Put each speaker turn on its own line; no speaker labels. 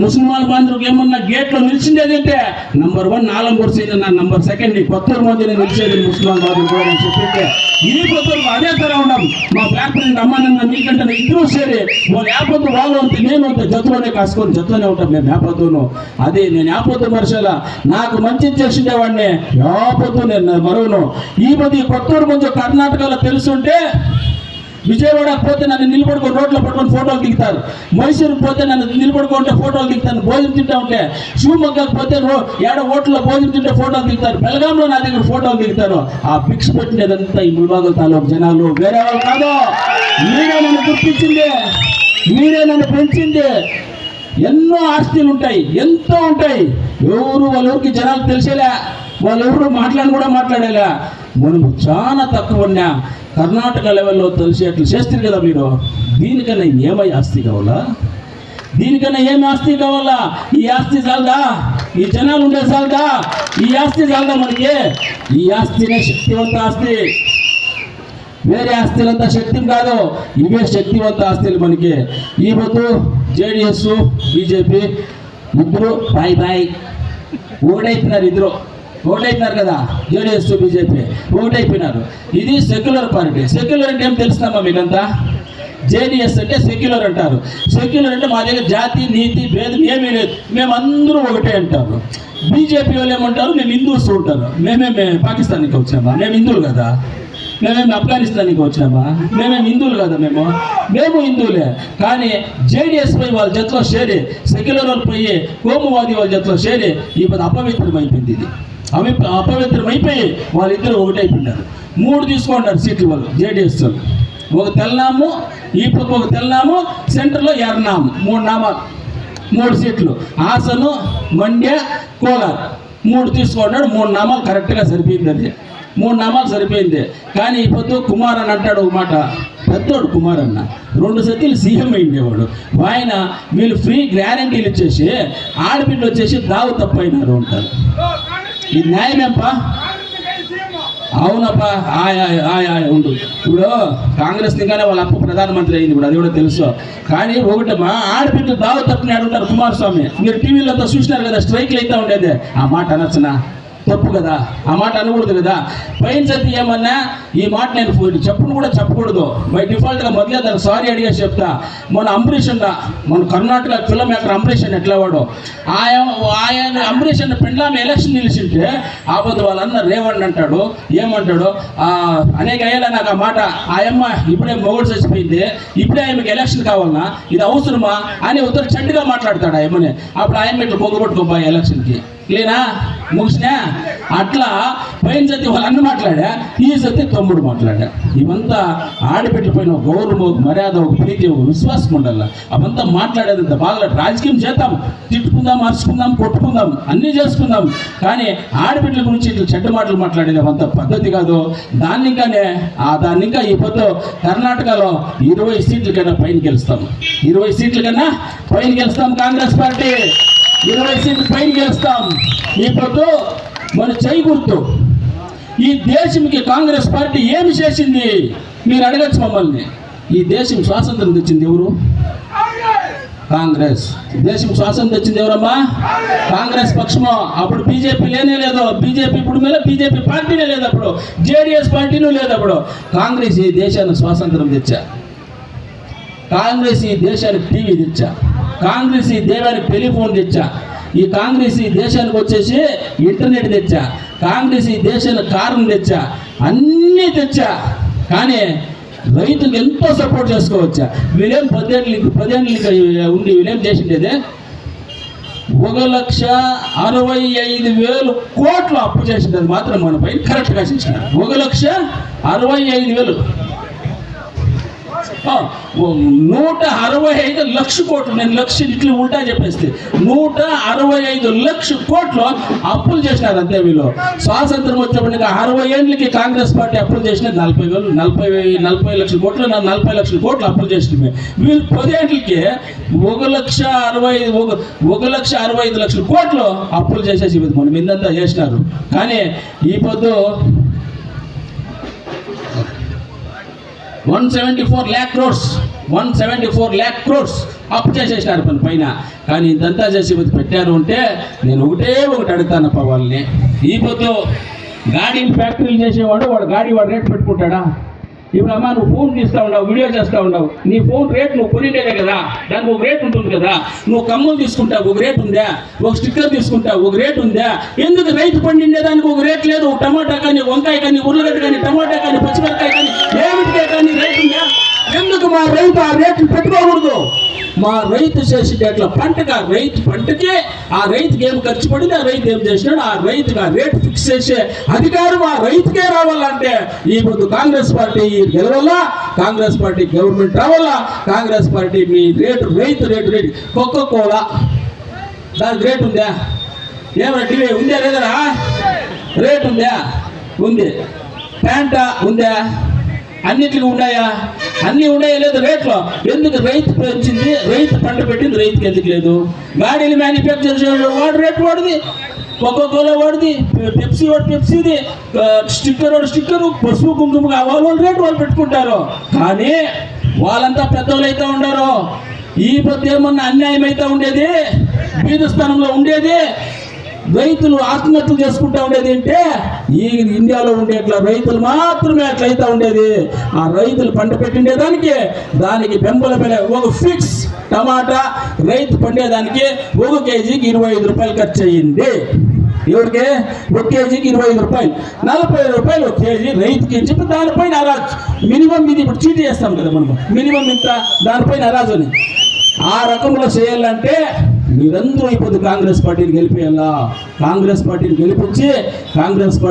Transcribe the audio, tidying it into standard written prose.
ముస్లిమాల బాంధవులకు ఏమన్నా గేట్లో నిలిచిండేది అంటే number 1 నాలంపూర్ sign నా నంబర్ 2 కొత్తూరు మధ్యన నిలిచేది ముస్లిమాల బాంధవులు కూడా అని చెప్పితే ఈ కొత్తూరు అదే తర ఉన్నాం. మా బ్లాక్ ప్రింట్ అమ్మానన్న మీకంటే ఇద్దరు సేరి వాళ్ళు యాపొద్దు వాళ్ళు అంతే నేను అంతే జతలోనే కాసుకొని జతలోనే ఉంటాం మేము యాపొద్దును. అదే నేను యాపొద్దు మనుషుల నాకు మంచి చేసిండేవాడిని యాపొద్దు నేను మరువును. ఈ మధ్య కొత్తూరు కొంచెం కర్ణాటకలో తెలుసుంటే విజయవాడకు పోతే నన్ను నిలబడుకొని రోడ్లో పట్టుకొని ఫోటోలు దిగుతారు. మైసూరుకు పోతే నన్ను నిలబడుకుంటే ఫోటోలు దిగుతాను. భోజనం తింటా ఉంటే షూమక్కకు పోతే ఏడ హోటల్లో భోజనం తింటే ఫోటోలు దిగుతారు. బెల్గాంలో నా దగ్గర ఫోటోలు దిగుతారు. ఆ పిక్స్ పెట్టినదంతా ఈ ముల్బాగల్ తాలూకు జనాలు వేరే వాళ్ళు కాదు. మీరే నన్ను గుర్తించింది, మీరే నన్ను పెంచింది. ఎన్నో ఆస్తులు ఉంటాయి, ఎంతో ఉంటాయి. ఎవరు వాళ్ళ ఊరికి జనాలు తెలిసేలే, వాళ్ళెవరు మాట్లాడేలా. మనం చాలా తక్కువ ఉన్నా కర్ణాటక లెవెల్లో తెలిసేట్లు చేస్తారు కదా మీరు. దీనికన్నా ఏమై ఆస్తి కావాలా? దీనికన్నా ఏమి ఆస్తి కావాలా? ఈ ఆస్తి చాలదా? ఈ జనాలు ఉండే చాలదా? ఈ ఆస్తి చాలదా మనకి? ఈ ఆస్తినే శక్తివంత ఆస్తి. వేరే ఆస్తులంతా శక్తి కాదు, ఇవే శక్తివంత ఆస్తులు మనకి. ఈ పొద్దు జేడిఎస్ బీజేపీ ఇద్దరు బాయ్ ఓడైపోయినారు. ఓటైపోయినారు కదా, జేడిఎస్ బీజేపీ ఓటైపోయినారు. ఇది సెక్యులర్ పార్టీ. సెక్యులర్ అంటే ఏం తెలుస్తామా మీకంతా? జేడిఎస్ అంటే సెక్యులర్ అంటారు. సెక్యులర్ అంటే మా దగ్గర జాతి నీతి భేదం ఏమీ లేదు, మేమందరూ ఒకటే అంటారు. బీజేపీ వాళ్ళు ఏమంటారు? మేము హిందూస్ ఉంటారు. మేమే పాకిస్తాన్కి వచ్చామా? మేము హిందువులు కదా. మేమేమి ఆఫ్ఘనిస్తాన్కి వచ్చామా? మేమేమి హిందువులు కదా. మేము హిందువులే. కానీ జేడిఎస్ పై వాళ్ళ జతలో చేరి, సెక్యులర్ వాళ్ళు పోయి కోమువాది వాళ్ళ జతలో చేరి ఈ పది అపవిత్రమైపోయింది. ఇది అపవిత్రమైపోయి వాళ్ళిద్దరు ఒకటైపోయినారు. 3 తీసుకున్నారు సీట్లు వాళ్ళు జేడిఎస్ వాళ్ళు. ఒక తెల్లనాము, ఈ పక్క ఒక తెల్లనాము, సెంటర్లో ఎర్రనాము. 3 నామాలు, 3 సీట్లు. హాసను, మండ్య, కోలార్ 3 తీసుకున్నాడు. 3 నామాలు కరెక్ట్గా సరిపోయింది. అది 3 నామాలు సరిపోయింది. కానీ ఈ పొద్దు కుమార్ అని అంటాడు ఒక మాట. పెద్దోడు కుమార్ అన్న 2 సతీలు సీఎం అయిండేవాడు. ఆయన వీళ్ళు ఫ్రీ గ్యారంటీలు ఇచ్చేసి ఆడపిల్ల వచ్చేసి దావు తప్పైనారు అంటారు. ఇది న్యాయమేంపా? అవునప్పా. ఉండు. ఇప్పుడు కాంగ్రెస్ నిగానే వాళ్ళ అప్పు ప్రధానమంత్రి అయింది ఇప్పుడు, అది కూడా తెలుసు. కానీ ఒకటమ్మా, ఆడపిల్లలు దావ తప్పని అడుగుతారు కుమారస్వామి. మీరు టీవీలో చూసినారు కదా, స్ట్రైక్లు అయితే ఉండేది. ఆ మాట అనొచ్చునా? తప్పు కదా, ఆ మాట అనకూడదు కదా. పైన సతి ఏమన్నా ఈ మాట నేను చెప్పును కూడా చెప్పకూడదు. బై డిఫాల్ట్గా మొదలే దాన్ని సారీ అడిగేసి చెప్తా. మన అంబరీష్ అన్న, మన కర్ణాటక ఫిల్మ్ మేకర్ అంబరీష్ అని ఎట్లా వాడు, ఆయన అంబరీష్ అన్న పెండ్లామె ఎలక్షన్ నిలిచింటే ఆపద వాళ్ళన్న రేవండి అంటాడు. ఏమంటాడు? అనేక అయ్యేలా నాకు ఆ మాట. ఆయమ్మ ఇప్పుడే మొగుడు చచ్చిపోయింది, ఇప్పుడే ఆయనకి ఎలక్షన్ కావాలన్నా, ఇది అవసరమా అని ఉత్తర చెడ్డుగా మాట్లాడతాడు ఆయమ్మని. అప్పుడు ఆయమ్మ ఇట్లా పొగబట్టుకోబోయే ఎలక్షన్కి లేనా ముగిసినా. అట్లా పైన సతి వాళ్ళు అన్న మాట్లాడా, ఈ సతి తమ్ముడు మాట్లాడా. ఇవంతా ఆడపెట్టిపోయిన ఒక గౌరవం, ఒక మర్యాద, ఒక ప్రీతి, ఒక విశ్వాసం ఉండాల. అవంతా మాట్లాడేదంత బాగా రాజకీయం చేద్దాం, తిట్టుకుందాం, అరుచుకుందాం, కొట్టుకుందాం, అన్నీ చేసుకుందాం. కానీ ఆడపిల్లల గురించి ఇట్లా చెడ్డ మాటలు మాట్లాడేది అవంత పద్ధతి కాదు. దాన్ని ఇంకా ఈ పొద్దు కర్ణాటకలో 20 సీట్ల కన్నా పైన గెలుస్తాం. 20 సీట్ల కన్నా పైన గెలుస్తాం. కాంగ్రెస్ పార్టీ 20 సీట్లు పైన గెలుస్తాం. ఈ పొద్దు మన చేయి గుర్తు. ఈ దేశంకి కాంగ్రెస్ పార్టీ ఏమి చేసింది మీరు అడగచ్చు మమ్మల్ని. ఈ దేశం స్వాతంత్రం తెచ్చింది ఎవరు? కాంగ్రెస్. దేశం స్వాతంత్రం తెచ్చింది ఎవరమ్మా? కాంగ్రెస్ పక్షమో. అప్పుడు బీజేపీ లేనే లేదు. బీజేపీ ఇప్పుడు మీద బీజేపీ పార్టీనే లేదు. అప్పుడు జేడిఎస్ పార్టీనూ లేదు. అప్పుడు కాంగ్రెస్ ఈ దేశానికి స్వాతంత్రం తెచ్చా. కాంగ్రెస్ ఈ దేశానికి టీవీ తెచ్చా. కాంగ్రెస్ ఈ దేశానికి టెలిఫోన్ తెచ్చా. ఈ కాంగ్రెస్ ఈ దేశానికి వచ్చేసి ఇంటర్నెట్ తెచ్చా. కాంగ్రెస్ ఈ దేశానికి కారణం తెచ్చా. అన్నీ తెచ్చా. కానీ రైతులకు ఎంతో సపోర్ట్ చేసుకోవచ్చా. వీళ్ళేం 10 ఉండి వీళ్ళేం చేసిండేదే 1,65,000 కోట్లు అప్పు చేసింది మాత్రం మన పైన కరెక్ట్గా చేసిన 1,65,000. 165 లక్షల కోట్లు. నేను లక్షలు ఇట్లు ఉల్టా చెప్పేస్తే 165 లక్షల కోట్లు అప్పులు చేసినారు అంతే వీళ్ళు. స్వాతంత్రం వచ్చేప్పటికి 60 ఏళ్ళకి కాంగ్రెస్ పార్టీ అప్పులు చేసిన 40 లక్షల కోట్లు, 40 లక్షల కోట్లు అప్పులు చేసినవి. వీళ్ళు 10 ఏళ్ళకి 1,65 లక్షల కోట్లు అప్పులు చేసేసి మనం ఇందంతా చేసినారు. కానీ ఈ పొద్దు 174 lakh crores 174 lakh crores అప్పు చేసేసినారు పైన. కానీ ఇదంతా చేసి పెట్టారు అంటే నేను ఒకటి అడుగుతానప్ప వాళ్ళని. ఈ పొద్దు గాడీలు ఫ్యాక్టరీలు చేసేవాడు వాడు రేట్ పెట్టుకుంటాడా? ఇప్పుడు అమ్మా నువ్వు ఫోన్ తీస్తూ ఉండవు, వీడియో చేస్తూ ఉండవు, నీ ఫోన్ రేట్ నువ్వు కొనిండేదే కదా, దానికి ఒక రేట్ ఉంటుంది కదా. నువ్వు కమ్ములు తీసుకుంటావు, ఒక రేట్ ఉందా? ఒక స్టిక్కర్ తీసుకుంటావు, ఒక రేట్ ఉందా? ఎందుకు రైతు పండిండే దానికి ఒక రేట్ లేదు? టమాటా కానీ, వంకాయ కానీ, ఉర్లగడ్డ కానీ, టమాటా కానీ, పచ్చిమిరకాయ కానీ, ఏమిటికే కానీ రేట్ ఉందా? ఎందుకు మా రైతు ఆ రేట్లు పెట్టుకోకూడదు? మా రైతు చేసేటట్ల పంటకి ఆ రైతుకి ఏం ఖర్చు పడింది, ఆ రైతు ఏం చేసినాడు, ఆ రైతుకి ఆ రేటు ఫిక్స్ చేసే అధికారం ఆ రైతుకే రావాలంటే ఈ పొద్దు కాంగ్రెస్ పార్టీ గెలవాలా, కాంగ్రెస్ పార్టీ గవర్నమెంట్ రావాలా, కాంగ్రెస్ పార్టీ మీ రేటు కోకోకోలా దానికి రేట్ ఉందా? ఏమన్నా టీవీ ఉందా లేదరా? రేట్ ఉందా? ఉంది. ప్యాంటా ఉందా? అన్నిటికీ ఉన్నాయా? అన్నీ ఉన్నాయా లేదు రేట్లో? ఎందుకు రైతు పెంచింది, రైతు పంట పెట్టింది రైతుకి ఎందుకు లేదు? గాడీలు మ్యానుఫ్యాక్చర్ వాడు రేటు వాడిది, కోకోకోలా వాడిది, పెప్సీది, స్టిక్కరు, పసుపు కుంకుమ వాళ్ళు రేటు వాళ్ళు పెట్టుకుంటారు. కానీ వాళ్ళంతా పెద్దవాళ్ళు అయితే ఉండరు. ఈ పొద్దు ఏమన్నా అన్యాయం అయితే ఉండేది, బీద స్థానంలో ఉండేది, రైతులు ఆత్మహత్యలు చేసుకుంటా ఉండేది అంటే ఈ ఇండియాలో ఉండేట్లా రైతులు మాత్రమే అట్లయితే ఉండేది. ఆ రైతులు పంట పెట్టిండేదానికి దానికి బెంబల ఒక ఫిక్స్ టమాటా రైతు పండేదానికి 1 కేజీకి 25 రూపాయలు ఖర్చు అయ్యింది. ఎవరికి? 1 కేజీకి 25 రూపాయలు, 40 రూపాయలు 1 కేజీ రైతుకి చెప్పి దానిపైన అరాజు మినిమం. ఇది ఇప్పుడు చీటీ చేస్తాం కదా మనం, మినిమం ఇంత, దానిపైన అరాజు అని. ఆ రకంలో చేయాలంటే మీరందరూ ఇప్పుడు కాంగ్రెస్ పార్టీని గెలిపేయాలా. కాంగ్రెస్ పార్టీని గెలిపించి కాంగ్రెస్ పార్టీ